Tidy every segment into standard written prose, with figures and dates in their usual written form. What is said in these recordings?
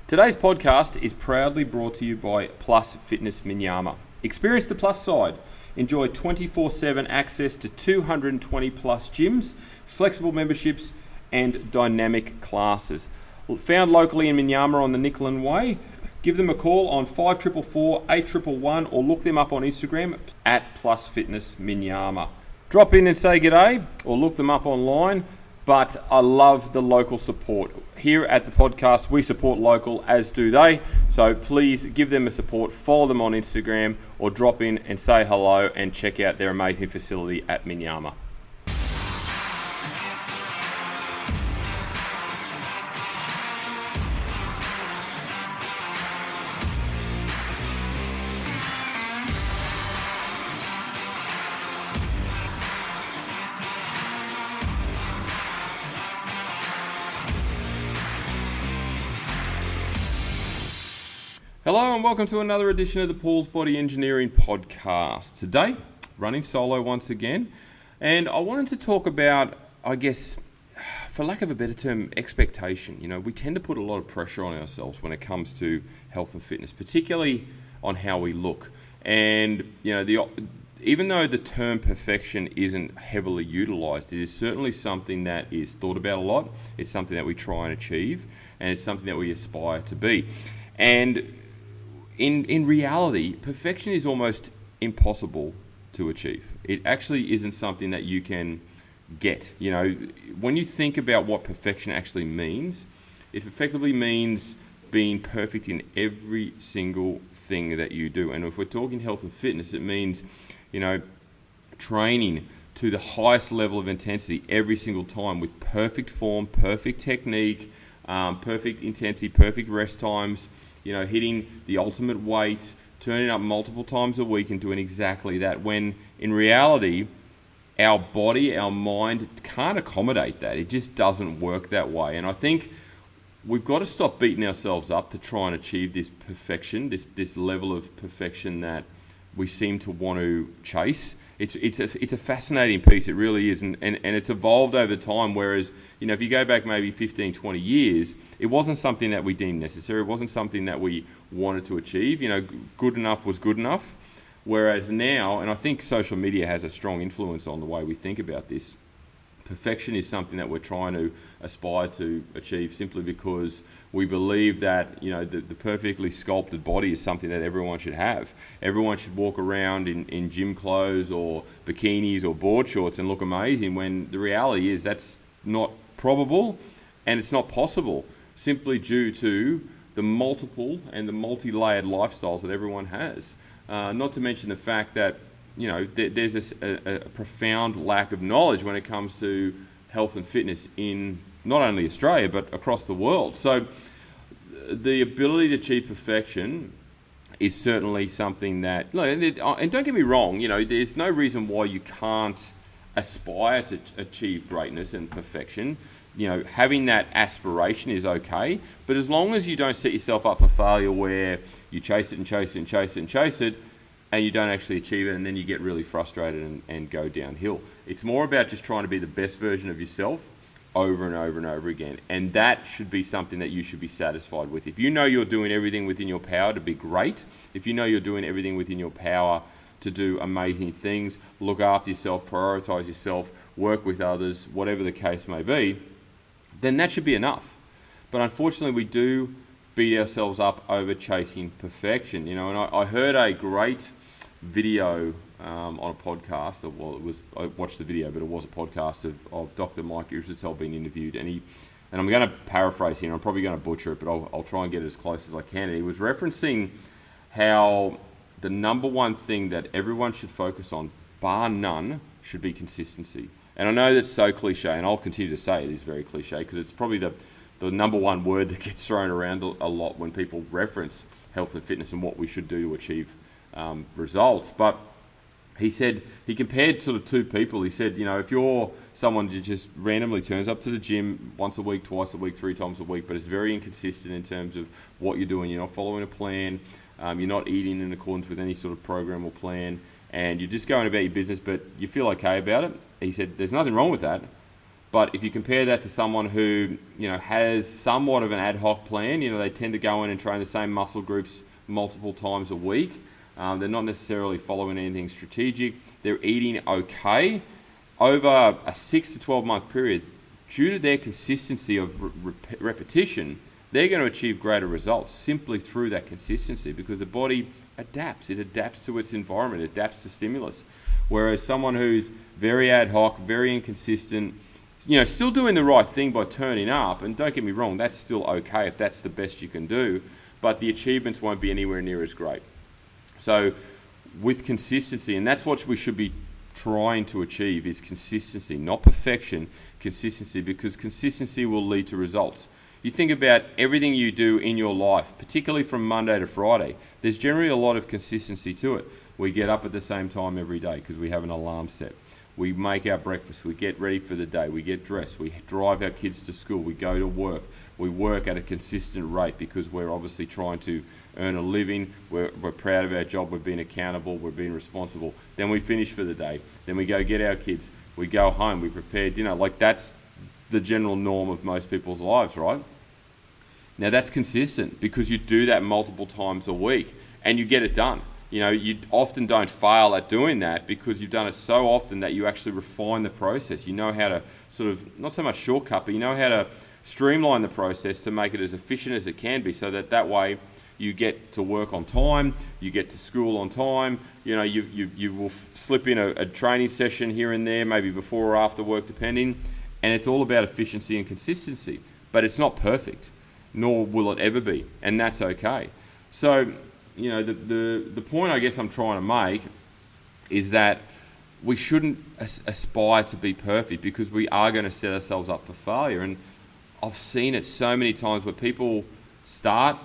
Today's podcast is proudly brought to you by Plus Fitness Minyama. Experience the plus side. Enjoy 24/7 access to 220 plus gyms, flexible memberships, and dynamic classes. Found locally in Minyama on the Nicklin Way. Give them a call on 5444 8111 or look them up on Instagram at Plus Fitness Minyama. Drop in and say g'day or look them up online. But I love the local support. Here at the podcast, we support local, as do they. So please give them a support, follow them on Instagram, or drop in and say hello and check out their amazing facility at Minyama. Hello and welcome to another edition of the Paul's Body Engineering Podcast. Today, running solo once again, and I wanted to talk about, I guess, for lack of a better term, expectation. You know, we tend to put a lot of pressure on ourselves when it comes to health and fitness, particularly on how we look. And, you know, even though the term perfection isn't heavily utilized, it is certainly something that is thought about a lot. It's something that we try and achieve, and it's something that we aspire to be. And in reality, perfection is almost impossible to achieve. It actually isn't something that you can get. You know, when you think about what perfection actually means, it effectively means being perfect in every single thing that you do. And if we're talking health and fitness, it means, you know, training to the highest level of intensity every single time with perfect form, perfect technique, perfect intensity, perfect rest times. You know, hitting the ultimate weight, turning up multiple times a week and doing exactly that, when in reality, our body, our mind can't accommodate that. It just doesn't work that way. And I think we've got to stop beating ourselves up to try and achieve this perfection, this level of perfection that we seem to want to chase. It's a fascinating piece, it really is, and it's evolved over time, whereas, you know, if you go back maybe 15, 20 years, it wasn't something that we deemed necessary, it wasn't something that we wanted to achieve. You know, good enough was good enough, whereas now, and I think social media has a strong influence on the way we think about this, perfection is something that we're trying to aspire to achieve simply because we believe that, you know, the perfectly sculpted body is something that everyone should have. Everyone should walk around in gym clothes or bikinis or board shorts and look amazing, when the reality is that's not probable and it's not possible, simply due to the multiple and the multi-layered lifestyles that everyone has. Not to mention the fact that, you know, there's a profound lack of knowledge when it comes to health and fitness in not only Australia but across the world. So the ability to achieve perfection is certainly something that, and don't get me wrong, you know, there's no reason why you can't aspire to achieve greatness and perfection. You know, having that aspiration is okay, but as long as you don't set yourself up for failure where you chase it and chase it and chase it and chase it, and you don't actually achieve it, and then you get really frustrated and go downhill. It's more about just trying to be the best version of yourself over and over and over again. And that should be something that you should be satisfied with. If you know you're doing everything within your power to be great, if you know you're doing everything within your power to do amazing things, look after yourself, prioritize yourself, work with others, whatever the case may be, then that should be enough. But unfortunately, we do beat ourselves up over chasing perfection, you know. And I heard a great video on a podcast. I watched the video, but it was a podcast of Dr. Mike Israetel being interviewed, and I'm going to paraphrase here. I'm probably going to butcher it, but I'll try and get it as close as I can. And he was referencing how the number one thing that everyone should focus on, bar none, should be consistency. And I know that's so cliche, and I'll continue to say it is very cliche because it's probably the number one word that gets thrown around a lot when people reference health and fitness and what we should do to achieve results. But he said, he compared sort of two people. He said, you know, if you're someone who just randomly turns up to the gym once a week, twice a week, 3 times a week, but is very inconsistent in terms of what you're doing, you're not following a plan, you're not eating in accordance with any sort of program or plan, and you're just going about your business, but you feel okay about it. He said, there's nothing wrong with that. But if you compare that to someone who, has somewhat of an ad hoc plan, they tend to go in and train the same muscle groups multiple times a week. They're not necessarily following anything strategic. They're eating okay over a 6 to 12 month period. Due to their consistency of repetition, they're going to achieve greater results simply through that consistency, because the body adapts. It adapts to its environment, it adapts to stimulus. Whereas someone who's very ad hoc, very inconsistent, still doing the right thing by turning up, and don't get me wrong, that's still okay if that's the best you can do, but the achievements won't be anywhere near as great. So with consistency, and that's what we should be trying to achieve, is consistency, not perfection, consistency, because consistency will lead to results. You think about everything you do in your life, particularly from Monday to Friday, there's generally a lot of consistency to it. We get up at the same time every day because we have an alarm set. We make our breakfast, we get ready for the day, we get dressed, we drive our kids to school, we go to work, we work at a consistent rate because we're obviously trying to earn a living, we're proud of our job, we're being accountable, we're being responsible. Then we finish for the day, then we go get our kids, we go home, we prepare dinner. That's the general norm of most people's lives, right? Now that's consistent because you do that multiple times a week and you get it done. You often don't fail at doing that because you've done it so often that you actually refine the process. You know how to sort of, not so much shortcut, but you know how to streamline the process to make it as efficient as it can be, so that way you get to work on time, you get to school on time, you will slip in a training session here and there, maybe before or after work depending, and it's all about efficiency and consistency. But it's not perfect, nor will it ever be, and that's okay. So, the point I guess I'm trying to make is that we shouldn't aspire to be perfect, because we are going to set ourselves up for failure. And I've seen it so many times where people start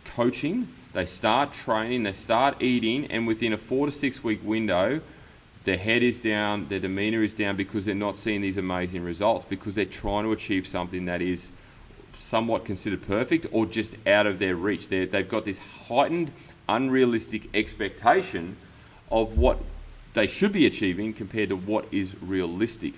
coaching, they start training, they start eating, and within a 4 to 6 week window, their head is down, their demeanor is down, because they're not seeing these amazing results, because they're trying to achieve something that is somewhat considered perfect or just out of their reach. They've got this heightened, unrealistic expectation of what they should be achieving compared to what is realistic.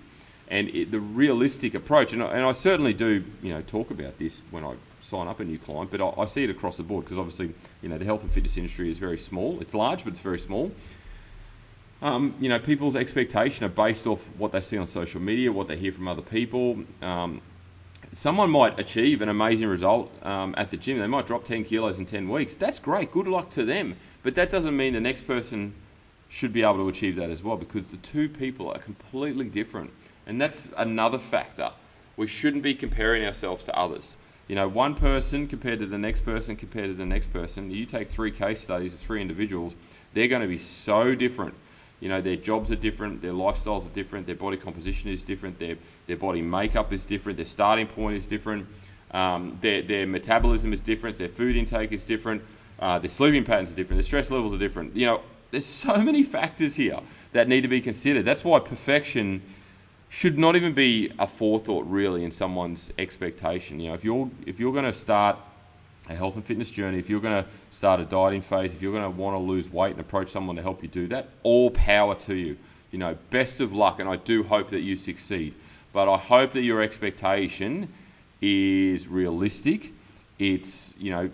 And the realistic approach, and I certainly do, talk about this when I sign up a new client, but I see it across the board, because obviously, the health and fitness industry is very small. It's large, but it's very small. People's expectation are based off what they see on social media, what they hear from other people. Someone might achieve an amazing result at the gym. They might drop 10 kilos in 10 weeks. That's great. Good luck to them. But that doesn't mean the next person should be able to achieve that as well, because the two people are completely different. And that's another factor. We shouldn't be comparing ourselves to others. One person compared to the next person compared to the next person. You take 3 case studies of 3 individuals, they're going to be so different. Their jobs are different, their lifestyles are different, their body composition is different, their body makeup is different, their starting point is different, their metabolism is different, their food intake is different, their sleeping patterns are different, their stress levels are different. There's so many factors here that need to be considered. That's why perfection should not even be a forethought really in someone's expectation. If you're going to start a health and fitness journey, if you're going to start a dieting phase, if you're going to want to lose weight and approach someone to help you do that, all power to you. Best of luck, and I do hope that you succeed. But I hope that your expectation is realistic. It's,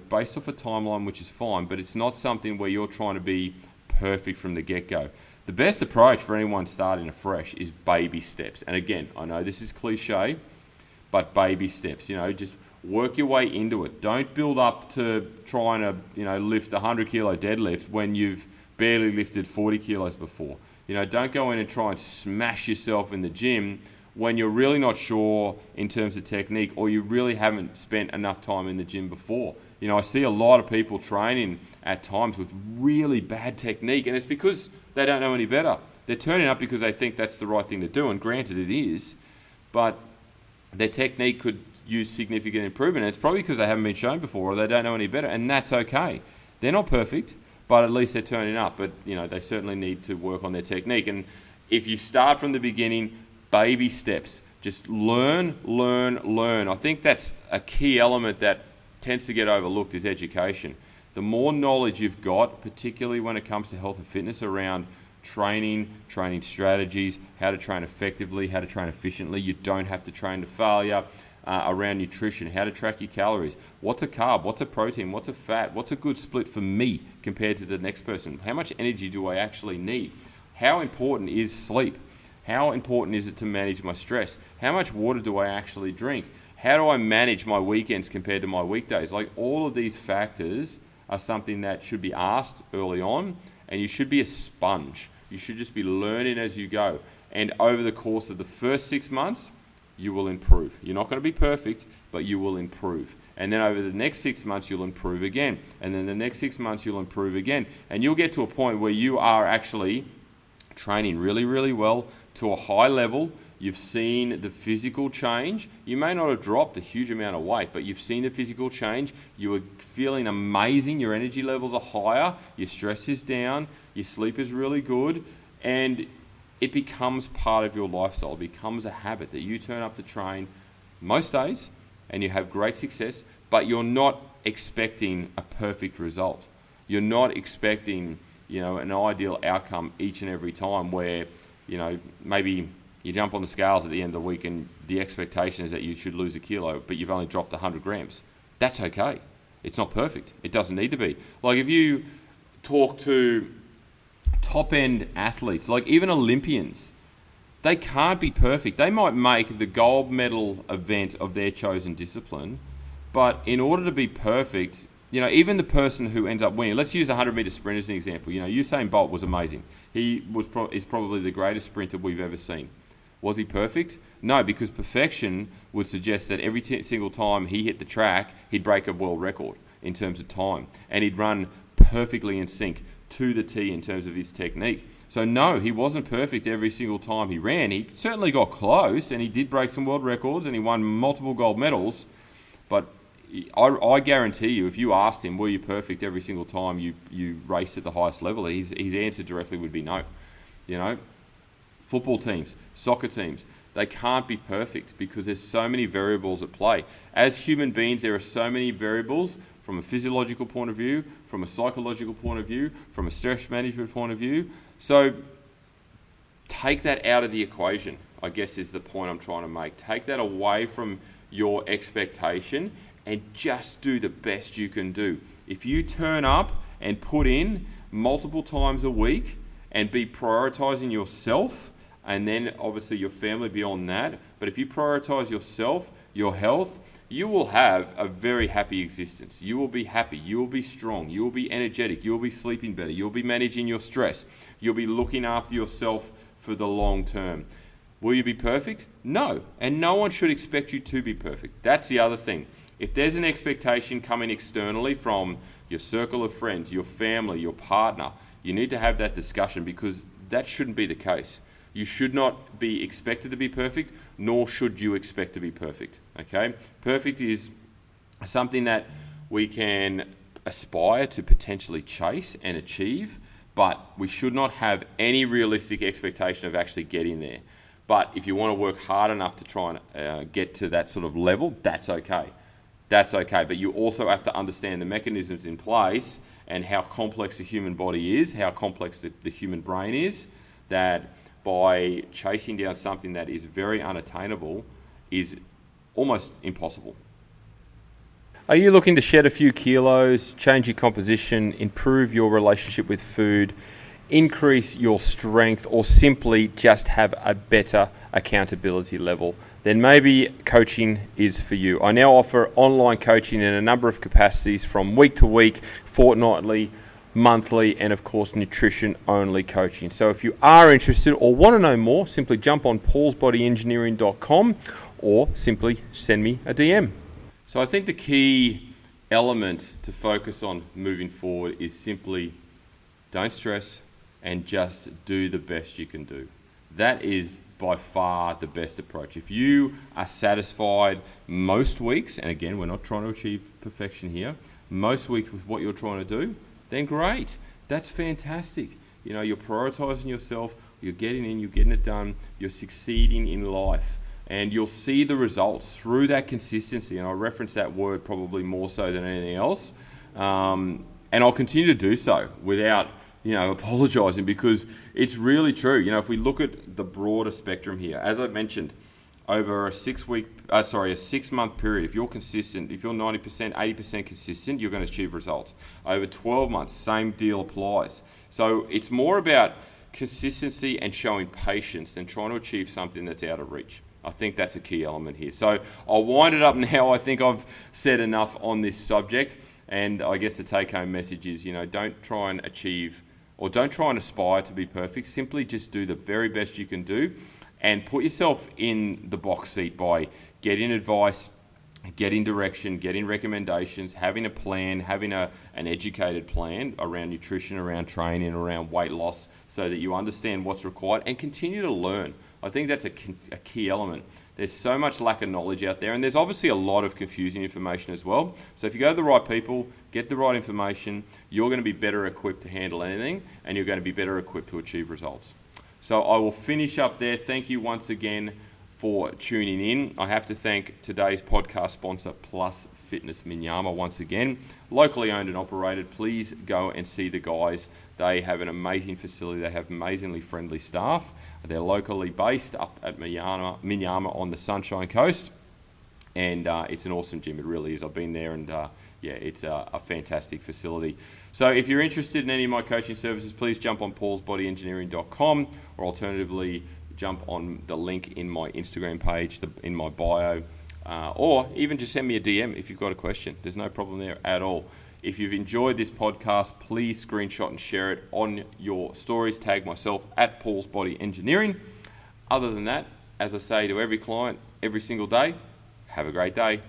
based off a timeline, which is fine, but it's not something where you're trying to be perfect from the get-go. The best approach for anyone starting afresh is baby steps. And again, I know this is cliche, but baby steps, just work your way into it. Don't build up to trying to, lift a 100 kilo deadlift when you've barely lifted 40 kilos before. Don't go in and try and smash yourself in the gym when you're really not sure in terms of technique, or you really haven't spent enough time in the gym before. I see a lot of people training at times with really bad technique, and it's because they don't know any better. They're turning up because they think that's the right thing to do, and granted it is, but their technique could use significant improvement. And it's probably because they haven't been shown before, or they don't know any better, and that's okay. They're not perfect, but at least they're turning up. But they certainly need to work on their technique. And if you start from the beginning, baby steps, just learn. I think that's a key element that tends to get overlooked, is education. The more knowledge you've got, particularly when it comes to health and fitness around training strategies, how to train effectively, how to train efficiently. You don't have to train to failure. Around nutrition, how to track your calories, what's a carb, what's a protein, what's a fat, what's a good split for me compared to the next person, how much energy do I actually need, how important is sleep, how important is it to manage my stress, how much water do I actually drink, how do I manage my weekends compared to my weekdays. Like, all of these factors are something that should be asked early on, and you should be a sponge. You should just be learning as you go, and over the course of the first 6 months, you will improve. You're not going to be perfect, but you will improve. And then over the next 6 months, you'll improve again. And then the next 6 months, you'll improve again. And you'll get to a point where you are actually training really, really well to a high level. You've seen the physical change. You may not have dropped a huge amount of weight, but you've seen the physical change. You are feeling amazing. Your energy levels are higher. Your stress is down. Your sleep is really good. And it becomes part of your lifestyle. It becomes a habit that you turn up to train most days and you have great success, but you're not expecting a perfect result. You're not expecting, an ideal outcome each and every time where, maybe you jump on the scales at the end of the week and the expectation is that you should lose a kilo, but you've only dropped 100 grams. That's okay. It's not perfect. It doesn't need to be. Like, if you talk to top-end athletes, like even Olympians, they can't be perfect. They might make the gold medal event of their chosen discipline, but in order to be perfect, even the person who ends up winning, let's use a 100-meter sprint as an example. Usain Bolt was amazing. He is probably the greatest sprinter we've ever seen. Was he perfect? No, because perfection would suggest that every single time he hit the track, he'd break a world record in terms of time, and he'd run perfectly in sync to the T in terms of his technique. So no, he wasn't perfect every single time he ran. He certainly got close, and he did break some world records, and he won multiple gold medals. But I guarantee you, if you asked him, were you perfect every single time you raced at the highest level, his answer directly would be no. Football teams, soccer teams, they can't be perfect because there's so many variables at play. As human beings, there are so many variables from a physiological point of view, from a psychological point of view, from a stress management point of view. So take that out of the equation, I guess, is the point I'm trying to make. Take that away from your expectation and just do the best you can do. If you turn up and put in multiple times a week and be prioritizing yourself, and then obviously your family beyond that, but if you prioritize yourself, your health, you will have a very happy existence. You will be happy. You will be strong. You will be energetic. You will be sleeping better. You'll be managing your stress. You'll be looking after yourself for the long term. Will you be perfect? No. And no one should expect you to be perfect. That's the other thing. If there's an expectation coming externally from your circle of friends, your family, your partner, you need to have that discussion, because that shouldn't be the case. You should not be expected to be perfect, nor should you expect to be perfect, okay? Perfect is something that we can aspire to potentially chase and achieve, but we should not have any realistic expectation of actually getting there. But if you want to work hard enough to try and get to that sort of level, that's okay. That's okay, but you also have to understand the mechanisms in place and how complex the human body is, how complex the human brain is, that by chasing down something that is very unattainable is almost impossible. Are you looking to shed a few kilos, change your composition, improve your relationship with food, increase your strength, or simply just have a better accountability level? Then maybe coaching is for you. I now offer online coaching in a number of capacities, from week to week, fortnightly, monthly, and of course nutrition only coaching. So if you are interested or want to know more, simply jump on paulsbodyengineering.com or simply send me a DM. So I think the key element to focus on moving forward is simply don't stress and just do the best you can do. That is by far the best approach. If you are satisfied most weeks, and again, we're not trying to achieve perfection here, most weeks with what you're trying to do, then great. That's fantastic. You're prioritizing yourself, you're getting in, you're getting it done, you're succeeding in life, and you'll see the results through that consistency. And I reference that word probably more so than anything else. And I'll continue to do so without apologising, because it's really true. If we look at the broader spectrum here, as I mentioned, over a 6-month period, if you're consistent, if you're 90%, 80% consistent, you're going to achieve results. Over 12 months, same deal applies. So it's more about consistency and showing patience than trying to achieve something that's out of reach. I think that's a key element here. So I'll wind it up now. I think I've said enough on this subject. And I guess the take-home message is, don't try and achieve, or don't try and aspire to be perfect. Simply just do the very best you can do, and put yourself in the box seat by getting advice, getting direction, getting recommendations, having a plan, having an educated plan around nutrition, around training, around weight loss, so that you understand what's required and continue to learn. I think that's a key element. There's so much lack of knowledge out there, and there's obviously a lot of confusing information as well. So if you go to the right people, get the right information, you're going to be better equipped to handle anything, and you're going to be better equipped to achieve results. So I will finish up there. Thank you once again for tuning in. I have to thank today's podcast sponsor, Plus Fitness Minyama, once again. Locally owned and operated. Please go and see the guys. They have an amazing facility. They have amazingly friendly staff. They're locally based up at Minyama on the Sunshine Coast. And it's an awesome gym. It really is. I've been there, and it's a fantastic facility. So if you're interested in any of my coaching services, please jump on paulsbodyengineering.com, or alternatively, jump on the link in my Instagram page, in my bio, or even just send me a DM if you've got a question. There's no problem there at all. If you've enjoyed this podcast, please screenshot and share it on your stories. Tag myself at Paul's Body Engineering. Other than that, as I say to every client every single day, have a great day.